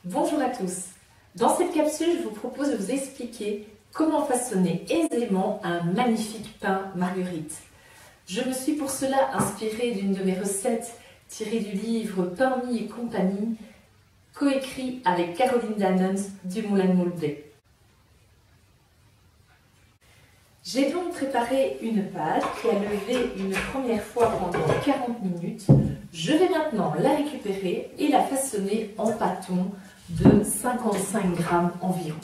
Bonjour à tous. Dans cette capsule, je vous propose de vous expliquer comment façonner aisément un magnifique pain marguerite. Je me suis pour cela inspirée d'une de mes recettes tirée du livre Pain, Mie et compagnie, coécrit avec Caroline Danons du Moulin de Moulbet. J'ai donc préparé une pâte qui a levé une première fois pendant 40 minutes. Je vais maintenant la récupérer et la façonner en pâton de 55 grammes environ.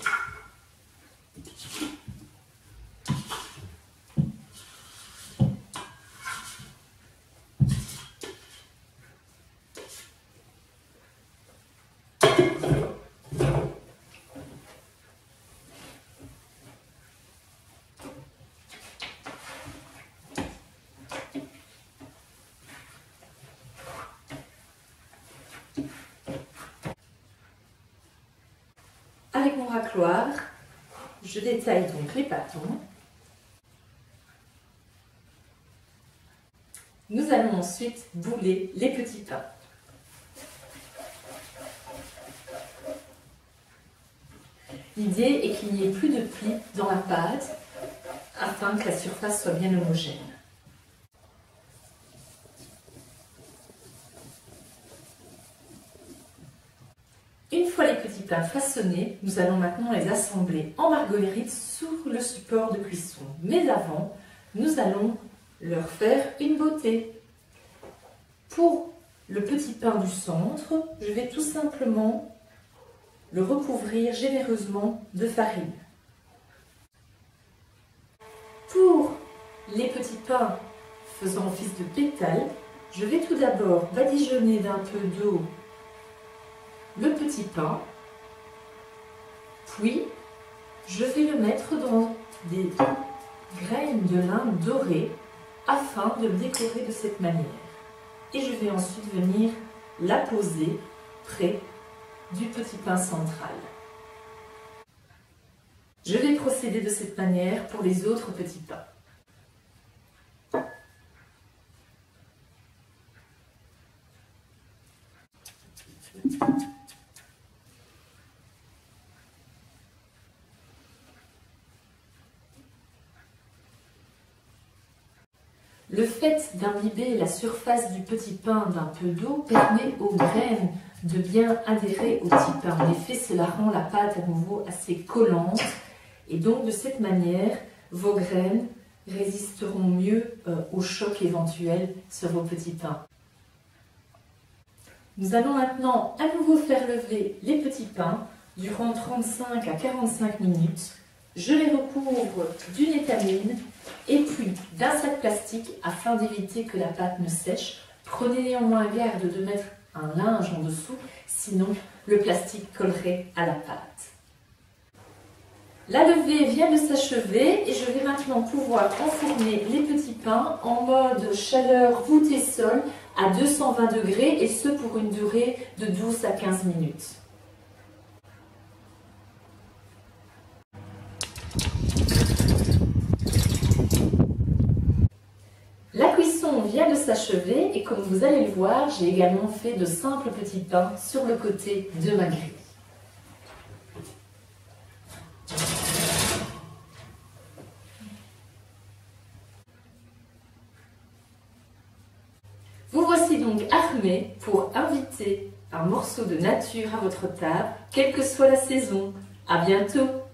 Avec mon racloir, je détaille donc les pâtons. Nous allons ensuite bouler les petits pains. L'idée est qu'il n'y ait plus de plis dans la pâte afin que la surface soit bien homogène. Une fois les petits pains façonnés, nous allons maintenant les assembler en marguerite sur le support de cuisson. Mais avant, nous allons leur faire une beauté. Pour le petit pain du centre, je vais tout simplement le recouvrir généreusement de farine. Pour les petits pains faisant office de pétales, je vais tout d'abord badigeonner d'un peu d'eau le petit pain, puis je vais le mettre dans des graines de lin dorées afin de le décorer de cette manière. Et je vais ensuite venir la poser près du petit pain central. Je vais procéder de cette manière pour les autres petits pains. Le fait d'imbiber la surface du petit pain d'un peu d'eau permet aux graines de bien adhérer au petit pain. En effet, cela rend la pâte à nouveau assez collante et donc de cette manière, vos graines résisteront mieux au choc éventuel sur vos petits pains. Nous allons maintenant à nouveau faire lever les petits pains durant 35 à 45 minutes. Je les recouvre d'une étamine et puis d'un sac plastique afin d'éviter que la pâte ne sèche. Prenez néanmoins garde de mettre un linge en dessous, sinon le plastique collerait à la pâte. La levée vient de s'achever et je vais maintenant pouvoir enfourner les petits pains en mode chaleur voûtée sol à 220 degrés et ce pour une durée de 12 à 15 minutes. La cuisson vient de s'achever et comme vous allez le voir, j'ai également fait de simples petits pains sur le côté de ma grille. Vous voici donc armés pour inviter un morceau de nature à votre table, quelle que soit la saison. À bientôt!